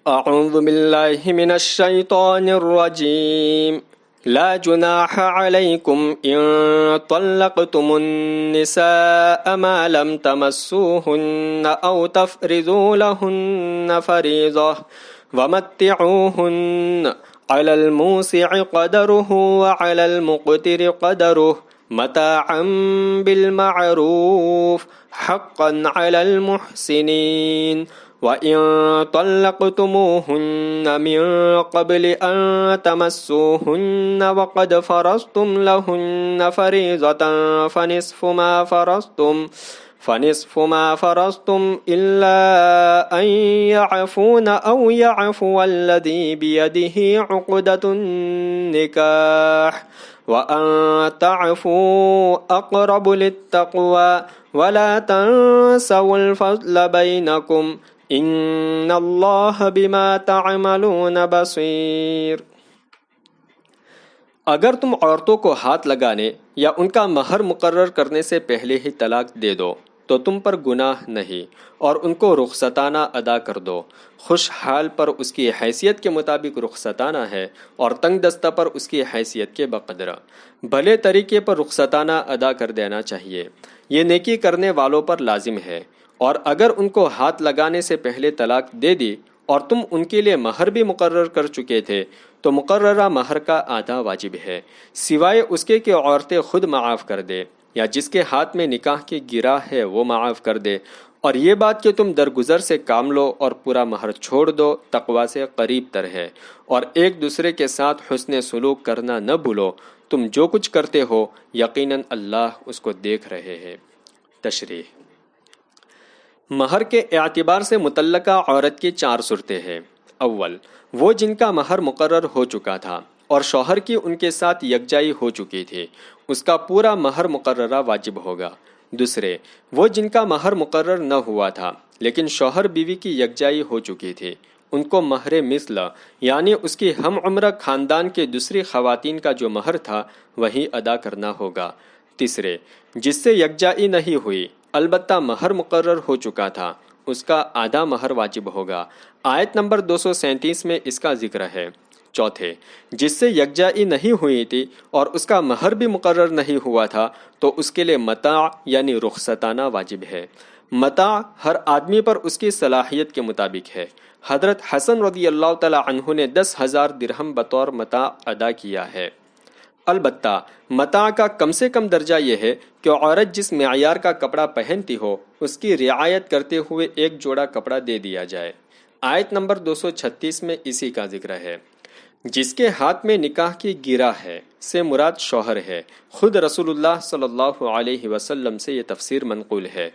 اعوذ باللہ من الشیطان الرجیم لا جناح علیکم ان طلقتم النساء ما لم تمسوهن او تفرضوا لهن فریضہ ومتعوهن على الموسع قدره وعلى المقتر قدره متاعا بالمعروف حقا على المحسنين وَإِن طَلَّقْتُمُوهُنَّ مِن قَبْلِ أَن تَمَسُّوهُنَّ وَقَدْ فَرَضْتُمْ لَهُنَّ فَرِيضَةً فَنِصْفُ مَا فَرَضْتُمْ إِلَّا أَن يَعْفُونَ أَوْ يَعْفُوَ الَّذِي بِيَدِهِ عُقْدَةُ النِّكَاحِ وَأَن تَعْفُوا أَقْرَبُ لِلتَّقْوَى وَلَا تَنسَوُا الْفَضْلَ بَيْنَكُمْ ان اللہ بما تعملون بصیر۔ اگر تم عورتوں کو ہاتھ لگانے یا ان کا مہر مقرر کرنے سے پہلے ہی طلاق دے دو تو تم پر گناہ نہیں، اور ان کو رخصتانہ ادا کر دو۔ خوشحال پر اس کی حیثیت کے مطابق رخصتانہ ہے، اور تنگ دستہ پر اس کی حیثیت کے بقدر بھلے طریقے پر رخصتانہ ادا کر دینا چاہیے۔ یہ نیکی کرنے والوں پر لازم ہے۔ اور اگر ان کو ہاتھ لگانے سے پہلے طلاق دے دی اور تم ان کے لیے مہر بھی مقرر کر چکے تھے تو مقررہ مہر کا آدھا واجب ہے، سوائے اس کے کہ عورتیں خود معاف کر دے یا جس کے ہاتھ میں نکاح کی گرہ ہے وہ معاف کر دے۔ اور یہ بات کہ تم درگزر سے کام لو اور پورا مہر چھوڑ دو تقوی سے قریب تر ہے، اور ایک دوسرے کے ساتھ حسن سلوک کرنا نہ بھولو۔ تم جو کچھ کرتے ہو یقیناً اللہ اس کو دیکھ رہے ہیں۔ تشریح۔ مہر کے اعتبار سے مطلقہ عورت کی 4 صورتیں ہیں۔ اول، وہ جن کا مہر مقرر ہو چکا تھا اور شوہر کی ان کے ساتھ یکجائی ہو چکی تھی، اس کا پورا مہر مقررہ واجب ہوگا۔ دوسرے، وہ جن کا مہر مقرر نہ ہوا تھا لیکن شوہر بیوی کی یکجائی ہو چکی تھی، ان کو مہر مثل یعنی اس کی ہم عمر خاندان کے دوسری خواتین کا جو مہر تھا وہی ادا کرنا ہوگا۔ تیسرے، جس سے یکجائی نہیں ہوئی البتہ مہر مقرر ہو چکا تھا، اس کا آدھا مہر واجب ہوگا۔ آیت نمبر 237 میں اس کا ذکر ہے۔ چوتھے، جس سے یکجائی نہیں ہوئی تھی اور اس کا مہر بھی مقرر نہیں ہوا تھا تو اس کے لیے متاع یعنی رخصتانہ واجب ہے۔ متاع ہر آدمی پر اس کی صلاحیت کے مطابق ہے۔ حضرت حسن رضی اللہ تعالی عنہ نے 10,000 درہم بطور متاع ادا کیا ہے۔ البتہ متاع کا کم سے کم درجہ یہ ہے کہ عورت جس معیار کا کپڑا پہنتی ہو اس کی رعایت کرتے ہوئے ایک جوڑا کپڑا دے دیا جائے۔ آیت نمبر 236 میں اسی کا ذکر ہے۔ جس کے ہاتھ میں نکاح کی گرہ ہے سے مراد شوہر ہے۔ خود رسول اللہ صلی اللہ علیہ وسلم سے یہ تفسیر منقول ہے۔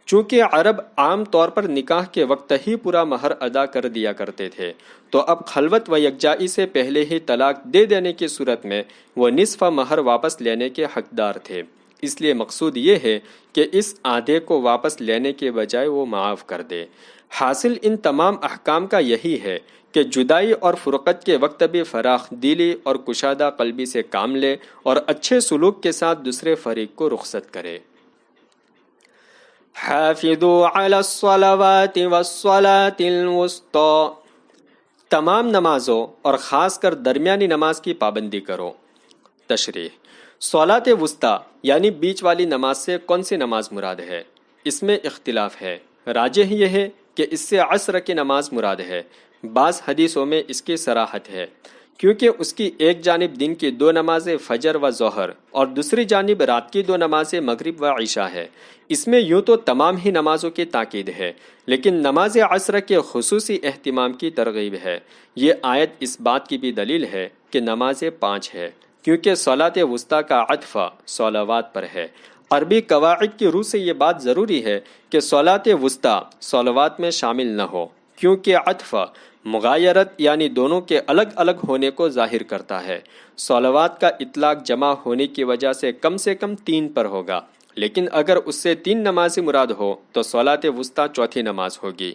چونکہ عرب عام طور پر نکاح کے وقت ہی پورا مہر ادا کر دیا کرتے تھے، تو اب خلوت و یکجائی سے پہلے ہی طلاق دے دینے کی صورت میں وہ نصف مہر واپس لینے کے حقدار تھے۔ اس لیے مقصود یہ ہے کہ اس آدھے کو واپس لینے کے بجائے وہ معاف کر دے۔ حاصل ان تمام احکام کا یہی ہے کہ جدائی اور فرقت کے وقت بھی فراخ دلی اور کشادہ قلبی سے کام لے اور اچھے سلوک کے ساتھ دوسرے فریق کو رخصت کرے۔ حافظوا علی الصلوات والصلاة الوسطی، تمام نمازوں اور خاص کر درمیانی نماز کی پابندی کرو۔ تشریح۔ صلاۃ وسطی یعنی بیچ والی نماز سے کون سی نماز مراد ہے؟ اس میں اختلاف ہے۔ راجح یہ ہے کہ اس سے عصر کی نماز مراد ہے۔ بعض حدیثوں میں اس کی صراحت ہے، کیونکہ اس کی ایک جانب دن کی 2 نمازیں فجر و ظہر اور دوسری جانب رات کی 2 نمازیں مغرب و عشاء ہے۔ اس میں یوں تو تمام ہی نمازوں کی تاکید ہے، لیکن نماز عصر کے خصوصی اہتمام کی ترغیب ہے۔ یہ آیت اس بات کی بھی دلیل ہے کہ نمازیں 5 ہے، کیونکہ صلاۃ وسطی کا عطف صلوات پر ہے۔ عربی قواعد کی روح سے یہ بات ضروری ہے کہ صلاۃ وسطی صلوات میں شامل نہ ہو، کیونکہ عطف مغایرت یعنی دونوں کے الگ الگ ہونے کو ظاہر کرتا ہے۔ صلوات کا اطلاق جمع ہونے کی وجہ سے کم 3 پر ہوگا، لیکن اگر اس سے 3 نمازیں مراد ہو تو صلاۃ وسطی چوتھی نماز ہوگی۔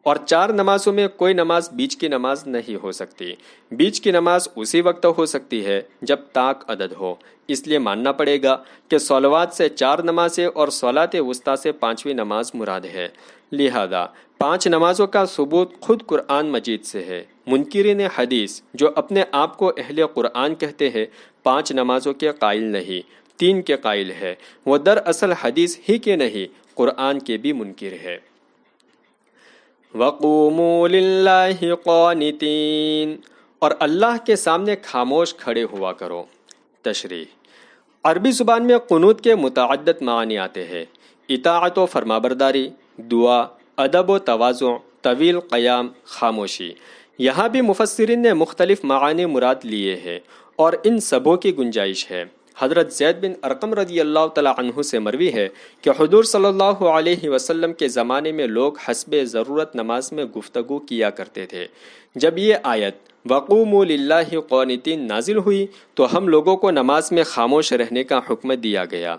اور 4 نمازوں میں کوئی نماز بیچ کی نماز نہیں ہو سکتی۔ بیچ کی نماز اسی وقت ہو سکتی ہے جب طاق عدد ہو، اس لیے ماننا پڑے گا کہ صلوات سے 4 نمازیں اور صلاۃ وسطیٰ سے 5ویں نماز مراد ہے۔ لہذا 5 نمازوں کا ثبوت خود قرآن مجید سے ہے۔ منکرین حدیث جو اپنے آپ کو اہل قرآن کہتے ہیں 5 نمازوں کے قائل نہیں، 3 کے قائل ہے۔ وہ دراصل حدیث ہی کے نہیں، قرآن کے بھی منکر ہے۔ وَقُومُوا لِلَّهِ قَانِتِينَ، اور اللہ کے سامنے خاموش کھڑے ہوا کرو۔ تشریح: عربی زبان میں قنوت کے متعدد معنی آتے ہیں: اطاعت و فرمانبرداری، دعا، ادب و تواضع، طویل قیام، خاموشی۔ یہاں بھی مفسرین نے مختلف معانی مراد لیے ہیں اور ان سبوں کی گنجائش ہے۔ حضرت زید بن ارقم رضی اللہ تعالی عنہ سے مروی ہے کہ حضور صلی اللہ علیہ وسلم کے زمانے میں لوگ حسب ضرورت نماز میں گفتگو کیا کرتے تھے۔ جب یہ آیت وَقُومُوا لِلَّهِ قَانِتِينَ نازل ہوئی تو ہم لوگوں کو نماز میں خاموش رہنے کا حکم دیا گیا۔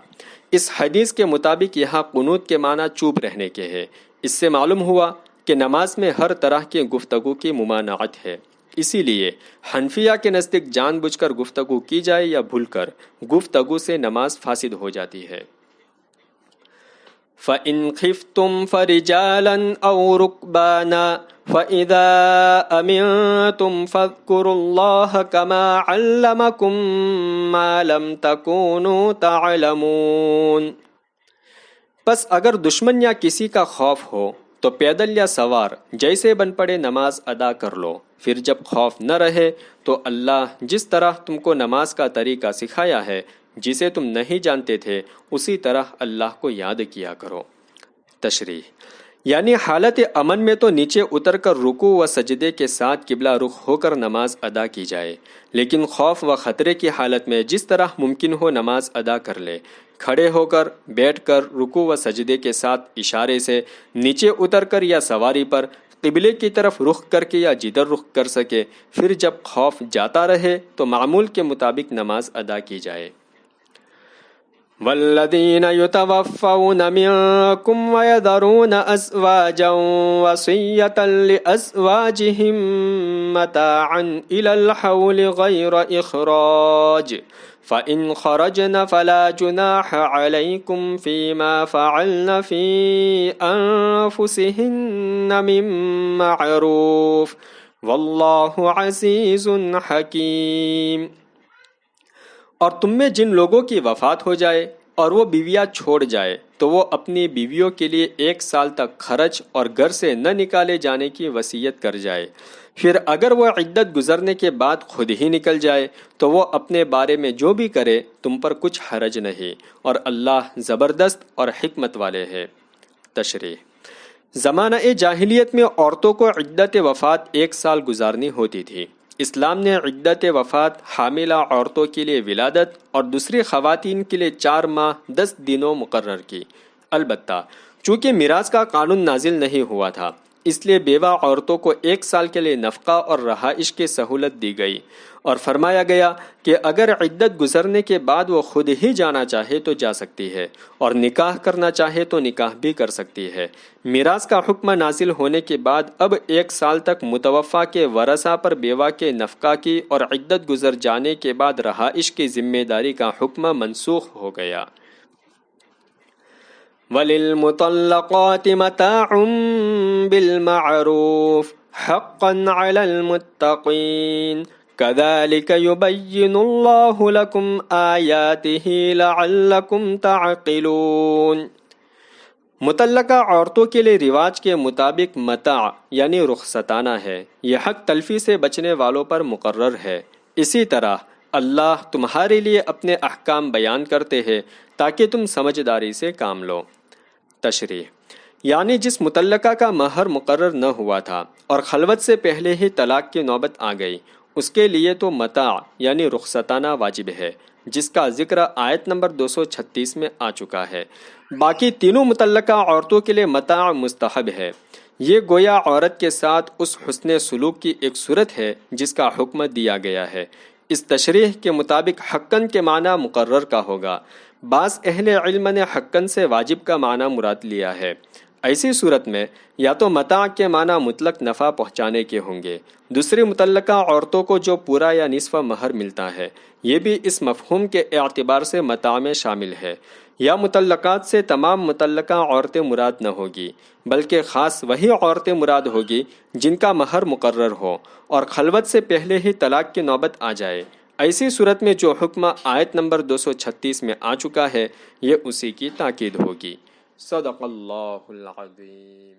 اس حدیث کے مطابق یہاں قنوت کے معنی چوپ رہنے کے ہے۔ اس سے معلوم ہوا کہ نماز میں ہر طرح کی گفتگو کی ممانعت ہے۔ اسی لیے حنفیہ کے نزدیک جان بوجھ کر گفتگو کی جائے یا بھول کر گفتگو سے نماز فاسد ہو جاتی ہے۔ فَإِنْ خِفْتُمْ فَرِجَالًا أَوْ رُكْبَانًا فَإِذَا أَمِنْتُمْ فَاذْكُرُوا اللَّهَ كَمَا عَلَّمَكُمْ مَا لَمْ تَكُونُوا تَعْلَمُونَ۔ پس اگر دشمن یا کسی کا خوف ہو تو پیدل یا سوار جیسے بن پڑے نماز ادا کر لو، پھر جب خوف نہ رہے تو اللہ جس طرح تم کو نماز کا طریقہ سکھایا ہے، جسے تم نہیں جانتے تھے، اسی طرح اللہ کو یاد کیا کرو۔ تشریح: یعنی حالت امن میں تو نیچے اتر کر رکوع و سجدے کے ساتھ قبلہ رخ ہو کر نماز ادا کی جائے، لیکن خوف و خطرے کی حالت میں جس طرح ممکن ہو نماز ادا کر لے، کھڑے ہو کر، بیٹھ کر، رکوع و سجدے کے ساتھ اشارے سے، نیچے اتر کر یا سواری پر، قبلے کی طرف رخ کر کے یا جدھر رخ کر سکے، پھر جب خوف جاتا رہے تو معمول کے مطابق نماز ادا کی جائے۔ والذین یتوفون منکم ویذرون ازواجا وصیۃ لازواجہم متاعا الی الحول غیر اخراج فإن خرجن فلا جناح علیکم فیما فعلن فی انفسہن من معروف واللہ عزیز حکیم۔ اور تم میں جن لوگوں کی وفات ہو جائے اور وہ بیویاں چھوڑ جائے تو وہ اپنی بیویوں کے لیے 1 سال تک خرچ اور گھر سے نہ نکالے جانے کی وصیت کر جائے۔ پھر اگر وہ عدت گزرنے کے بعد خود ہی نکل جائے تو وہ اپنے بارے میں جو بھی کرے تم پر کچھ حرج نہیں، اور اللہ زبردست اور حکمت والے ہے۔ تشریح: زمانہ جاہلیت میں عورتوں کو عدت وفات 1 سال گزارنی ہوتی تھی۔ اسلام نے عدت وفات حاملہ عورتوں کے لیے ولادت اور دوسری خواتین کے لیے 4 ماہ 10 دنوں مقرر کی۔ البتہ چونکہ میراث کا قانون نازل نہیں ہوا تھا، اس لیے بیوہ عورتوں کو 1 سال کے لیے نفقہ اور رہائش کی سہولت دی گئی، اور فرمایا گیا کہ اگر عدت گزرنے کے بعد وہ خود ہی جانا چاہے تو جا سکتی ہے، اور نکاح کرنا چاہے تو نکاح بھی کر سکتی ہے۔ میراث کا حکم نازل ہونے کے بعد اب 1 سال تک متوفی کے ورثاء پر بیوہ کے نفقہ کی اور عدت گزر جانے کے بعد رہائش کی ذمہ داری کا حکم منسوخ ہو گیا۔ وَلِلْمُطَلَّقَاتِ مَتَاعٌ بِالْمَعْرُوفِ حَقًّا عَلَى الْمُتَّقِينَ كَذَلِكَ يُبَيِّنُ اللَّهُ لَكُمْ آيَاتِهِ لَعَلَّكُمْ تَعْقِلُونَ۔ مطلقہ عورتوں کے لیے رواج کے مطابق متاع یعنی رخصتانہ ہے، یہ حق تلفی سے بچنے والوں پر مقرر ہے۔ اسی طرح اللہ تمہارے لیے اپنے احکام بیان کرتے ہیں تاکہ تم سمجھداری سے کام لو۔ تشریح: یعنی جس مطلقہ کا مہر مقرر نہ ہوا تھا اور خلوت سے پہلے ہی طلاق کی نوبت آ گئی، اس کے لیے تو متاع یعنی رخصتانہ واجب ہے، جس کا ذکر آیت نمبر 236 میں آ چکا ہے۔ باقی تینوں مطلقہ عورتوں کے لیے متاع مستحب ہے۔ یہ گویا عورت کے ساتھ اس حسن سلوک کی ایک صورت ہے جس کا حکم دیا گیا ہے۔ اس تشریح کے مطابق حقاً کے معنی مقرر کا ہوگا۔ بعض اہل علم نے حقاً سے واجب کا معنی مراد لیا ہے۔ ایسی صورت میں یا تو متاع کے معنی مطلق نفع پہنچانے کے ہوں گے، دوسری متعلقہ عورتوں کو جو پورا یا نصف مہر ملتا ہے یہ بھی اس مفہوم کے اعتبار سے متاع میں شامل ہے، یا متعلقات سے تمام متعلقہ عورتیں مراد نہ ہوگی بلکہ خاص وہی عورتیں مراد ہوگی جن کا مہر مقرر ہو اور خلوت سے پہلے ہی طلاق کی نوبت آ جائے۔ ایسی صورت میں جو حکم آیت نمبر 236 میں آ چکا ہے یہ اسی کی تاکید ہوگی۔ صدق اللہ العظیم۔